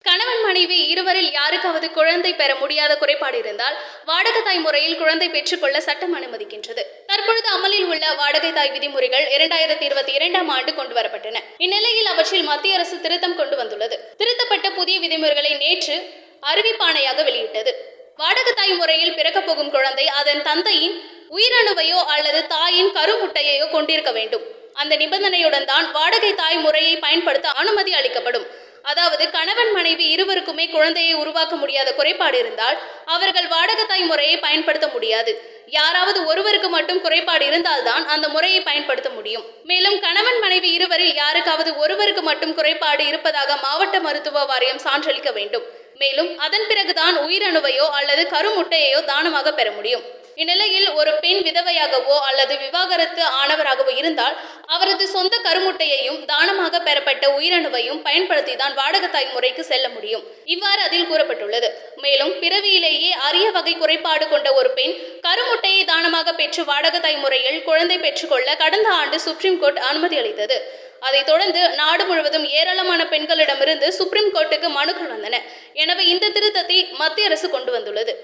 கணவன் மனைவி இருவரில் யாருக்காவது குழந்தை பெற முடியாத குறைபாடு இருந்தால் வாடகை தாய் முறையில் குழந்தை பெற்றுக்கொள்ள சட்டம் அனுமதிக்கின்றது. தற்பொழுது அமலில் உள்ள வாடகை தாய் விதிமுறைகள் 2022ஆம் ஆண்டு கொண்டு வரப்பட்டன. இந்நிலையில் அவற்றில் மத்திய அரசு திருத்தம் கொண்டு வந்துள்ளது. திருத்தப்பட்ட புதிய விதிமுறைகளை நேற்று அறிவிப்பாணையாக வெளியிட்டது. வாடகை தாய் முறையில் பிறக்கப் போகும் குழந்தை அதன் தந்தையின் உயிரணுவையோ அல்லது தாயின் கருமுட்டையையோ கொண்டிருக்க வேண்டும். அந்த நிபந்தனையுடன் தான் வாடகை தாய் முறையை பயன்படுத்த அனுமதி அளிக்கப்படும். அதாவது கணவன் மனைவி இருவருக்குமே குழந்தையை உருவாக்க முடியாத குறைபாடு இருந்தால் அவர்கள் வாடகை தாய் முறையை பயன்படுத்த முடியாது. யாராவது ஒருவருக்கு மட்டும் குறைபாடு இருந்தால்தான் அந்த முறையை பயன்படுத்த முடியும். மேலும் கணவன் மனைவி இருவரில் யாருக்காவது ஒருவருக்கு மட்டும் குறைபாடு இருப்பதாக மாவட்ட மருத்துவ வாரியம் சான்றளிக்க வேண்டும். மேலும் அதன் பிறகுதான் உயிரணுவையோ அல்லது கருமுட்டையையோ தானமாக பெற முடியும். இந்நிலையில் ஒரு பெண் விதவையாகவோ அல்லது விவாகரத்து ஆனவராகவோ இருந்தால் அவரது சொந்த கருமுட்டையையும் தானமாக பெறப்பட்ட உயிரணுவையும் பயன்படுத்தி தான் வாடகை தாய் முறைக்கு செல்ல முடியும். இவ்வாறு அதில் கூறப்பட்டுள்ளது. மேலும் பிறவியிலேயே அரிய வகை குறைபாடு கொண்ட ஒரு பெண் கருமுட்டையை தானமாக பெற்று வாடகை தாய் முறையில் குழந்தை பெற்றுக்கொள்ள கடந்த ஆண்டு சுப்ரீம் கோர்ட் அனுமதி அளித்தது. அதைத் தொடர்ந்து நாடு முழுவதும் ஏராளமான பெண்களிடமிருந்து சுப்ரீம் கோர்ட்டுக்கு மனுக்கள் வந்தன. எனவே இந்த திருத்தத்தை மத்திய அரசு கொண்டு வந்துள்ளது.